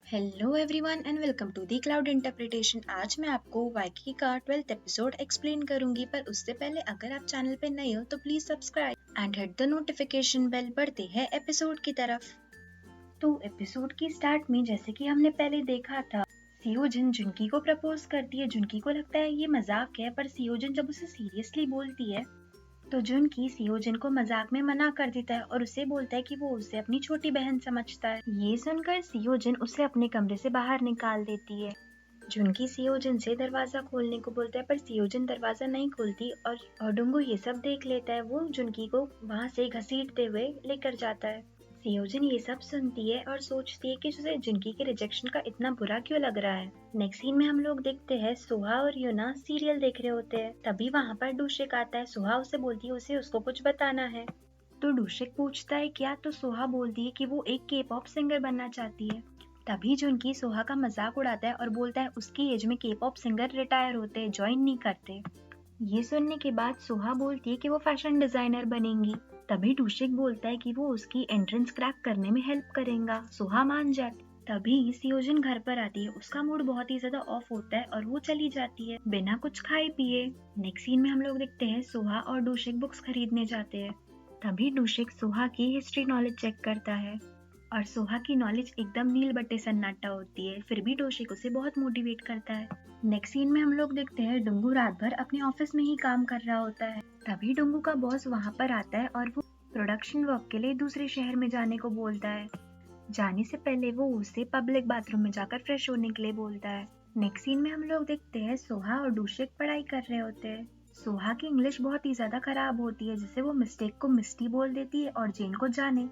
Hello everyone and welcome to the cloud interpretation. आज मैं आपको वाइकी का 12th एपिसोड एक्सप्लेन करूंगी, पर उससे पहले अगर आप चैनल पे नए हो तो please subscribe and hit the notification bell. बढ़ते हैं एपिसोड की तरफ। तो एपिसोड की स्टार्ट में जैसे कि हमने पहले देखा था, सियोजिन जुनकी को प्रपोज करती है। जुनकी को लगता है ये मजाक है, पर सियोजिन जब उसे सीरियसली बोलती है तो जुनकी सियोजिन को मजाक में मना कर देता है और उसे बोलता है कि वो उसे अपनी छोटी बहन समझता है। ये सुनकर सियोजिन उसे अपने कमरे से बाहर निकाल देती है। जुनकी सियोजिन से दरवाजा खोलने को बोलता है, पर सियोजिन दरवाजा नहीं खोलती और डुंगू ये सब देख लेता है। वो जुनकी को वहाँ से घसीटते हुए लेकर जाता है। सियोजिन ये सब सुनती है और सोचती है कि उसे जुनकी के रिजेक्शन का इतना बुरा क्यों लग रहा है। नेक्स्ट सीन में हम लोग देखते हैं सोहा और यूना सीरियल देख रहे होते हैं। तभी वहाँ पर डूशिक आता है। सोहा उसे बोलती है उसे उसको कुछ बताना है। तो डूशिक पूछता है क्या, तो सोहा बोलती है कि वो एक के पॉप सिंगर बनना चाहती है। तभी जुनकी सोहा का मजाक उड़ाता है और बोलता है उसकी एज में के पॉप सिंगर रिटायर होते हैं, ज्वाइन नहीं करते। ये सुनने के बाद सोहा बोलती है कि वो फैशन डिजाइनर बनेंगी। तभी डूशिक बोलता है कि वो उसकी एंट्रेंस क्रैक करने में हेल्प करेगा। सोहा मान जाती। तभी सियोजिन घर पर आती है। उसका मूड बहुत ही ज्यादा ऑफ होता है और वो चली जाती है बिना कुछ खाए पिए। नेक्स्ट सीन में हम लोग देखते हैं सोहा और डूशिक बुक्स खरीदने जाते हैं। तभी डूशिक सोहा की हिस्ट्री नॉलेज चेक करता है और सोहा की नॉलेज एकदम नील बट्टे सन्नाटा होती है। फिर भी डूशिक उसे बहुत मोटिवेट करता है। नेक्स्ट सीन में हम लोग देखते हैं डुंगू रात भर अपने ऑफिस में ही काम कर रहा होता है। तभी डुंगू का बॉस वहाँ पर आता है और वो प्रोडक्शन वर्क के लिए दूसरे शहर में जाने को बोलता है। जाने से पहले वो उसे पब्लिक बाथरूम में जाकर फ्रेश होने के लिए बोलता है। नेक्स्ट सीन में हम लोग देखते हैं सोहा और डूशिक पढ़ाई कर रहे होते हैं। सोहा की इंग्लिश बहुत ही ज्यादा खराब होती है, जिससे वो मिस्टेक को मिस्टी बोल देती है और जेन को जाने।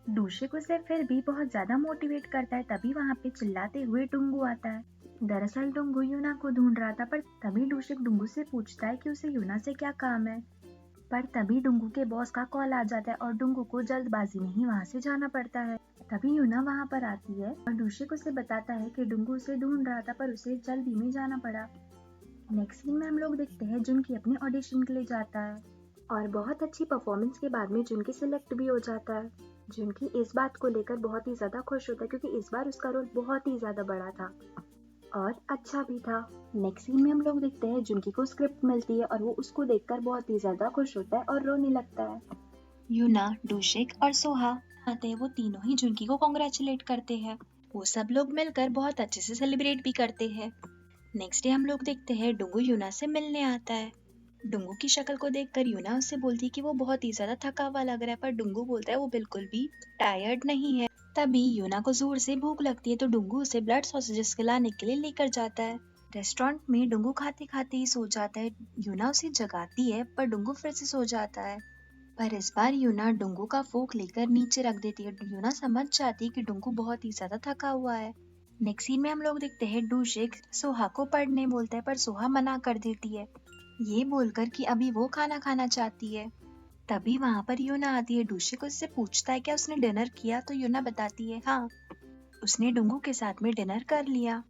डूशिक उसे फिर भी बहुत ज्यादा मोटिवेट करता है। तभी वहाँ पे चिल्लाते हुए डुंगू आता है। दरअसल डुंगू यूना को ढूंढ रहा था, पर तभी डूशिक डुंगू से पूछता है कि उसे यूना से क्या काम है। पर तभी डुंगू के बॉस का कॉल आ जाता है और डुंगू को जल्दबाजी में ही वहाँ से जाना पड़ता है। तभी यूना वहाँ पर आती है और डूशिक उसे बताता है कि डुंगू उसे ढूंढ रहा था, पर उसे जल्दी में जाना पड़ा। नेक्स्ट सीन में हम लोग देखते हैं जुनकी अपने ऑडिशन के लिए जाता है और बहुत अच्छी परफॉर्मेंस के बाद में जुनकी सिलेक्ट भी हो जाता है। जुनकी इस बात को लेकर बहुत ही ज्यादा खुश होता है, क्योंकि इस बार उसका रोल बहुत ही ज्यादा बड़ा था और अच्छा भी था। नेक्स्ट सीन में हम लोग देखते हैं जुनकी को स्क्रिप्ट मिलती है और वो उसको देखकर बहुत ही ज्यादा खुश होता है और रोने लगता है। यूना, डूशिक और सोहा आते हैं। वो तीनों ही जुनकी को कॉन्ग्रेचुलेट करते हैं। वो सब लोग मिलकर बहुत अच्छे से सेलिब्रेट भी करते हैं। नेक्स्ट डे हम लोग देखते हैं डुंगू यूना से मिलने आता है। डुंगू की शक्ल को देखकर यूना उससे बोलती है कि वो बहुत ही ज्यादा थका हुआ लग रहा है, पर डुंगू बोलता है वो बिल्कुल भी टायर्ड नहीं है। तभी यूना को जोर से भूख लगती है, तो डुंगू उसे ब्लड सॉसेजेस खिलाने के लिए लेकर जाता है। रेस्टोरेंट में डुंगू खाते खाते ही सो जाता है। यूना उसे जगाती है, पर डुंगू फिर से सो जाता है। पर इस बार यूना डुंगू का फोक लेकर नीचे रख देती है। यूना समझ जाती है कि डुंगू बहुत ही ज्यादा थका हुआ है। नेक्स्ट सीन में हम लोग देखते हैं डूशिक सोहा को पढ़ने बोलता है, पर सोहा मना कर देती है, ये बोलकर कि अभी वो खाना खाना चाहती है। तभी वहाँ पर यूना आती है। डूशिक उससे पूछता है क्या उसने डिनर किया, तो यूना बताती है हाँ, उसने डुंगू के साथ में डिनर कर लिया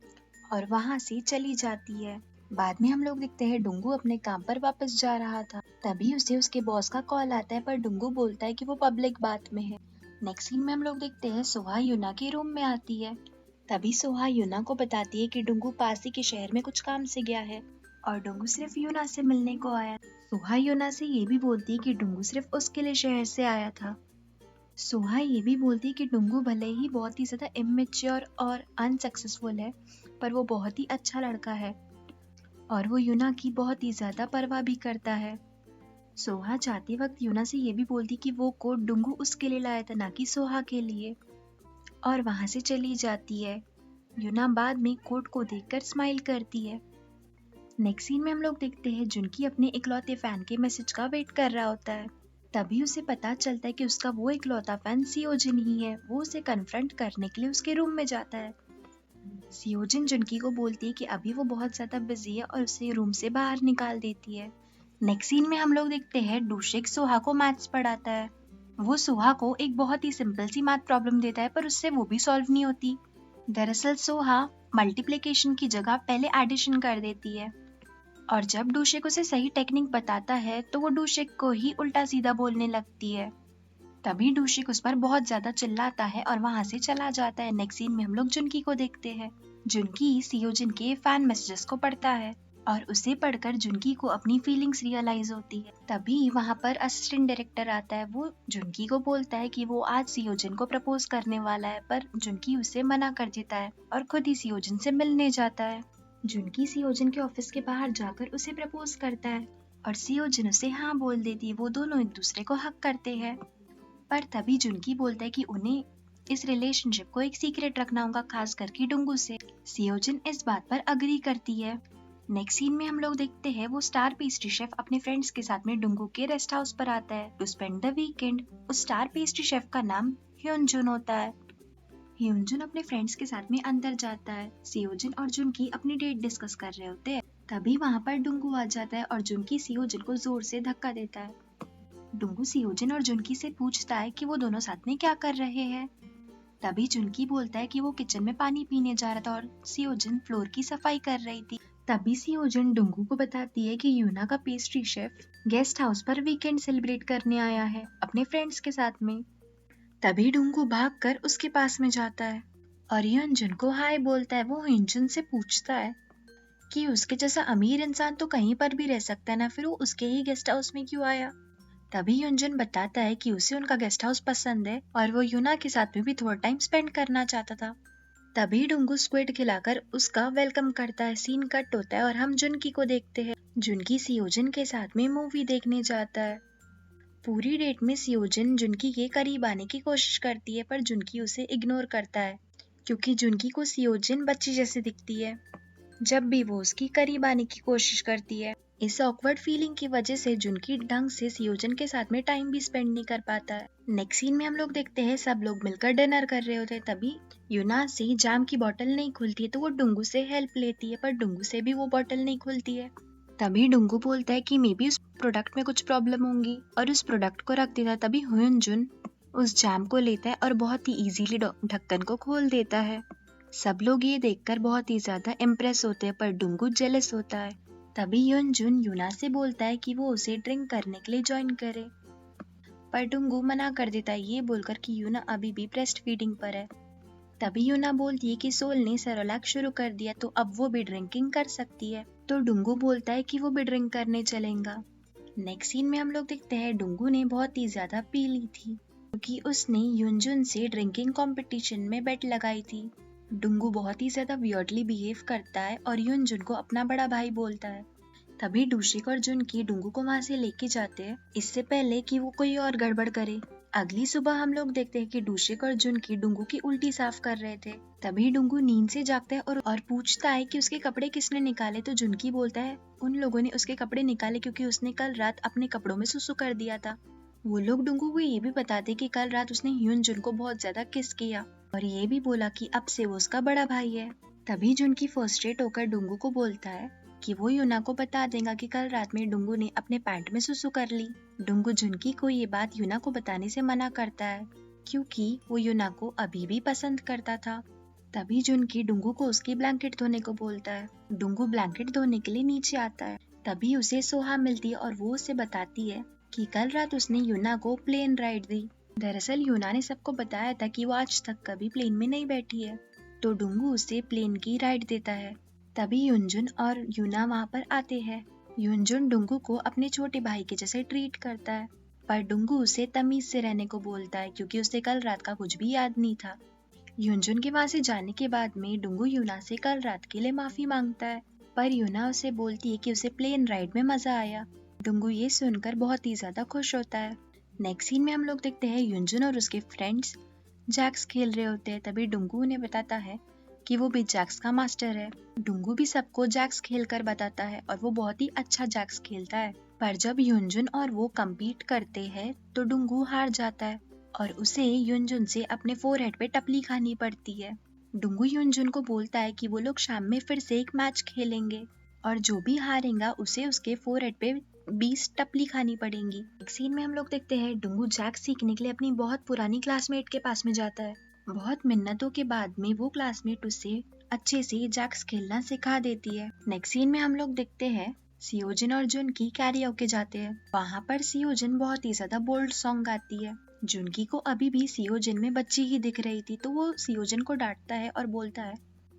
और वहाँ से चली जाती है। बाद में हम लोग देखते हैं डुंगू अपने काम पर वापस जा रहा था। तभी उसे उसके बॉस का कॉल आता है, पर डुंगू बोलता है कि वो पब्लिक बात में है। नेक्स्ट सीन में हम लोग देखते हैं सोहा यूना के रूम में आती है। तभी सोहा यूना को बताती है कि डुंगू पास ही के शहर में कुछ काम से गया है और डुंगू सिर्फ यूना से मिलने को आया। सोहा यूना से ये भी बोलती है कि डुंगू सिर्फ उसके लिए शहर से आया था। सोहा ये भी बोलती है कि डुंगू भले ही बहुत ही ज्यादा इमेच्योर और अनसक्सेसफुल है, पर वो बहुत ही अच्छा लड़का है और वो यूना की बहुत ही ज्यादा परवाह भी करता है। सोहा जाते वक्त यूना से ये भी बोलती कि वो कोट डुंगू उसके लिए लाया था, ना कि सोहा के लिए, और वहां से चली जाती है। यूना बाद में कोट को देखकर स्माइल करती है। नेक्स्ट सीन में हम लोग देखते हैं जुनकी अपने इकलौते फैन के मैसेज का वेट कर रहा होता है। तभी उसे पता चलता है कि उसका वो इकलौता फैन सियोजिन ही है। वो उसे कन्फ्रंट करने के लिए उसके रूम में जाता है। सियोजिन जुनकी को बोलती है कि अभी वो बहुत ज्यादा बिजी है और उसे रूम से बाहर निकाल देती है। नेक्स्ट सीन में हम लोग देखते हैं डूशिक सोहा को मैथ्स पढ़ाता है। वो सोहा को एक बहुत ही सिंपल सी मैथ प्रॉब्लम देता है, पर उससे वो भी सॉल्व नहीं होती। दरअसल सोहा मल्टीप्लिकेशन की जगह पहले एडिशन कर देती है और जब डूशिक उसे सही टेक्निक बताता है तो वो डूशिक को ही उल्टा सीधा बोलने लगती है। तभी डूशिक उस पर बहुत ज्यादा चिल्लाता है और वहाँ से चला जाता है। नेक्स्ट सीन में हम लोग जुनकी को देखते हैं। जुनकी सियोजिन के फैन मैसेजेस को पढ़ता है और उसे पढ़कर जुनकी को अपनी फीलिंग्स रियलाइज होती है। तभी वहाँ पर असिस्टेंट डायरेक्टर आता है। वो जुनकी को बोलता है कि वो आज सियोजिन को प्रपोज करने वाला है, पर जुनकी उसे मना कर देता है और खुद ही सियोजिन से मिलने जाता है। जुनकी सियोजिन के ऑफिस के बाहर जाकर उसे प्रपोज करता है और सियोजिन उसे हाँ बोल देती है। वो दोनों एक दूसरे को हक करते हैं, पर तभी जुनकी बोलता है कि उन्हें इस रिलेशनशिप को एक सीक्रेट रखना होगा, खास करके डुंगू से। सियोजिन इस बात पर अग्री करती है। नेक्स्ट सीन में हम लोग देखते हैं वो स्टार पेस्ट्री शेफ अपने फ्रेंड्स के साथ में डुंगू के रेस्ट हाउस पर आता है टू स्पेंड द वीकेंड। उस स्टार पेस्ट्री शेफ का नाम ह्योनजुन होता है। ह्योनजुन अपने फ्रेंड्स के साथ में अंदर जाता है। सियोजिन और जुनकी अपनी डेट डिस्कस कर रहे होते हैं। तभी वहाँ पर डुंगू आ जाता है और जुनकी सियोजिन को जोर से धक्का देता है। डुंगू सियोजिन और जुनकी से पूछता है कि वो दोनों साथ में क्या कर रहे हैं। तभी जुनकी बोलता है कि वो किचन में पानी पीने जा रहा था और सियोजिन फ्लोर की सफाई कर रही थी। तभी सियोजिन डुंगू को बताती है कि यूना का पेस्ट्री शेफ गेस्ट हाउस पर वीकेंड सेलिब्रेट करने आया है अपने फ्रेंड्स के साथ में। तभी डुंगू भागकर उसके पास में जाता है और ह्योनजुन को हाय बोलता है। वो ह्योनजुन से पूछता है कि उसके जैसा अमीर इंसान तो कहीं पर भी रह सकता है ना, फिर वो उसके ही गेस्ट हाउस में क्यों आया। तभी ह्योनजुन बताता है कि उसे उनका गेस्ट हाउस पसंद है और वो यूना के साथ में भी थोड़ा टाइम स्पेंड करना चाहता था। तभी डुंगू स्क्विड खिलाकर उसका वेलकम करता है। सीन कट होता है और हम जुनकी को देखते हैं। जुनकी सियोजिन के साथ में मूवी देखने जाता है। पूरी डेट में सियोजिन जुनकी के करीब आने की कोशिश करती है, पर जुनकी उसे इग्नोर करता है क्योंकि जुनकी को सियोजिन बच्ची जैसी दिखती है जब भी वो उसकी करीब आने की कोशिश करती है। इस ऑकवर्ड फीलिंग की वजह से जुनकी ढंग से सियोजिन के साथ में टाइम भी स्पेंड नहीं कर पाता है। नेक्स्ट सीन में हम लोग देखते हैं सब लोग मिलकर डिनर कर रहे होते हैं। तभी यूना से जाम की बोतल नहीं खुलती है तो वो डुंगू से हेल्प लेती है, पर डुंगू से भी वो बोतल नहीं खुलती है। तभी डुंगू बोलता है कि मे बी उस प्रोडक्ट में कुछ प्रॉब्लम होंगी और उस प्रोडक्ट को रख देता है। तभी ह्योनजुन उस जाम को लेता है और बहुत ही इजीली ढक्कन को खोल देता है। सब लोग ये देखकर बहुत ही ज्यादा इम्प्रेस होते हैं, पर डुंगू जेलस होता है। तभी ह्योनजुन यूना से बोलता है कि वो उसे ड्रिंक करने के लिए ज्वाइन करे, पर डुंगू मना कर देता है ये बोलकर कि यूना अभी भी ब्रेस्ट फीडिंग पर है। तभी यूना बोलती है कि सोल ने सेरोलैक शुरू कर दिया तो अब वो भी ड्रिंकिंग कर सकती है, तो डुंगू बोलता है कि वो भी ड्रिंक करने चलेगा। नेक्स्ट सीन में हम लोग देखते हैं डुंगू ने बहुत ही ज्यादा पी ली थी क्योंकि उसने ह्योनजुन से ड्रिंकिंग कंपटीशन में बेट लगाई थी। डुंगू बहुत ही ज्यादा वियर्डली बिहेव करता है और ह्योनजुन को अपना बड़ा भाई बोलता है। तभी डूशिक और जुनकी डुंगू को वहाँ से लेके जाते हैं इससे पहले कि वो कोई और गड़बड़ करे। अगली सुबह हम लोग देखते हैं कि डूशिक और जुनकी डुंगू की उल्टी साफ कर रहे थे। तभी डुंगू नींद से जागता है और पूछता है कि उसके कपड़े किसने निकाले, तो जुनकी बोलता है उन लोगों ने उसके कपड़े निकाले क्योंकि उसने कल रात अपने कपड़ों में सुसु कर दिया था। वो लोग डुंगू को ये भी बताते कि कल रात उसने ह्योनजुन को बहुत ज्यादा किस किया और ये भी बोला कि अब से वो उसका बड़ा भाई है। तभी जुनकी फ्रस्ट्रेट होकर डुंगू को बोलता है कि वो यूना को बता देगा कि कल रात में डुंगू ने अपने पैंट में सुसु कर ली। डुंगू जुनकी को ये बात यूना को बताने से मना करता है क्योंकि वो यूना को अभी भी पसंद करता था। तभी जुनकी डुंगू को उसकी ब्लैंकेट धोने को बोलता है। डुंगू ब्लैंकेट धोने के लिए नीचे आता है। तभी उसे सोहा मिलती है और वो उसे बताती है कि कल रात उसने यूना को प्लेन राइड दी। दरअसल यूना ने सबको बताया था कि वो आज तक कभी प्लेन में नहीं बैठी है, तो डुंगू उसे प्लेन की राइड देता है। तभी ह्योनजुन और यूना वहाँ पर आते हैं। ह्योनजुन डुंगू को अपने छोटे भाई के जैसे ट्रीट करता है, पर डुंगू उसे तमीज से रहने को बोलता है क्योंकि उसे कल रात का कुछ भी याद नहीं था। ह्योनजुन के वहाँ से जाने के बाद में डुंगू यूना से कल रात के लिए माफी मांगता है, पर यूना उसे बोलती है कि उसे प्लेन राइड में मजा आया। डुंगू ये सुनकर बहुत ही ज्यादा खुश होता है। नेक्स्ट सीन में हम लोग देखते हैं ह्योनजुन और उसके फ्रेंड्स जैक्स खेल रहे होते हैं। तभी डुंगू उन्हें बताता है कि वो भी जैक्स का मास्टर है। डुंगू भी सबको जैक्स खेलकर बताता है और वो बहुत ही अच्छा जैक्स खेलता है, पर जब ह्योनजुन और वो कम्पीट करते हैं तो डुंगू हार जाता है और उसे ह्योनजुन से अपने फोरहेड पे टपली खानी पड़ती है। डुंगू ह्योनजुन को बोलता है कि वो लोग शाम में फिर से एक मैच खेलेंगे और जो भी हारेगा उसे उसके फोरहेड पे 20 टपली खानी पड़ेंगी। एक सीन में हम लोग देखते हैं डुंगू जैक्स सीखने के लिए अपनी बहुत पुरानी क्लासमेट के पास में जाता है। बहुत मिन्नतों के बाद में वो क्लासमेट उसे अच्छे से जैक्स खेलना सिखा देती है। नेक्स्ट सीन में हम लोग देखते हैं सियोजिन और जुनकी कैरियोके जाते हैं। वहाँ पर सियोजिन बहुत ही ज्यादा बोल्ड सॉन्ग गाती है जुनकी को अभी भी सियोजिन में बच्ची ही दिख रही थी, तो वो सियोजिन को डांटता है और बोलता है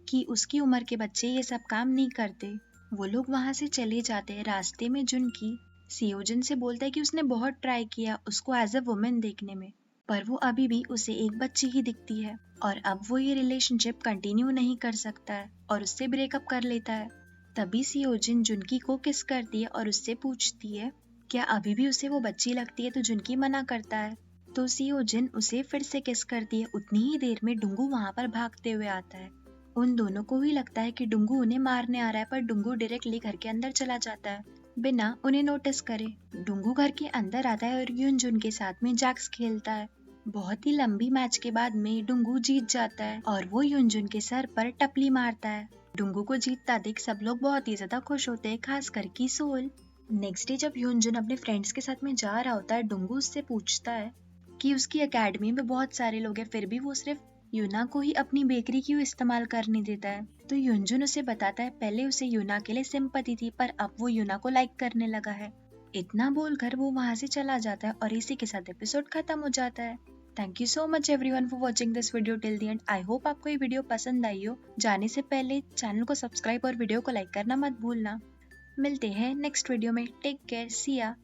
कि उसकी उम्र के बच्चे ये सब काम नहीं करते। वो लोग वहां से चले जाते हैं। रास्ते में जुनकी सियोजिन से बोलता है कि उसने बहुत ट्राई किया उसको एज अ वुमेन देखने में, पर वो अभी भी उसे एक बच्ची ही दिखती है और अब वो ये रिलेशनशिप कंटिन्यू नहीं कर सकता है और उससे ब्रेकअप कर लेता है। तभी सियोजिन जुनकी को किस करती है और उससे पूछती है क्या अभी भी उसे वो बच्ची लगती है, तो जुनकी मना करता है। तो सियोजिन उसे फिर से किस करती है। उतनी ही देर में डुंगू वहां पर भागते हुए आता है। उन दोनों को ही लगता है कि डुंगू उन्हें मारने आ रहा है, पर डुंगू डायरेक्टली घर के अंदर चला जाता है बिना उन्हें नोटिस करे। डुंगू घर के अंदर आता है और युनजुन के साथ में जैक्स खेलता है। बहुत ही लंबी मैच के बाद में डुंगू जीत जाता है और वो युनजुन के सर पर टपली मारता है। डुंगू को जीतता देख सब लोग बहुत ही ज्यादा खुश होते हैं, खास करके सोल। नेक्स्ट डे जब युनजुन अपने फ्रेंड्स के साथ में जा रहा होता है, डुंगू उससे पूछता है कि उसकी एकेडमी में बहुत सारे लोग हैं, फिर भी वो सिर्फ यूना को ही अपनी बेकरी क्यों इस्तेमाल करने देता है। तो युनजुन उसे बताता है पहले उसे यूना के लिए सिंपैथी थी, पर अब वो यूना को लाइक करने लगा है। इतना बोलकर वो वहां से चला जाता है और इसी के साथ एपिसोड खत्म हो जाता है। Thank you so much everyone for watching this video till the end. I hope आपको ये वीडियो पसंद आई हो। जाने से पहले चैनल को सब्सक्राइब और वीडियो को लाइक करना मत भूलना। मिलते हैं नेक्स्ट वीडियो में। टेक केयर, सी या।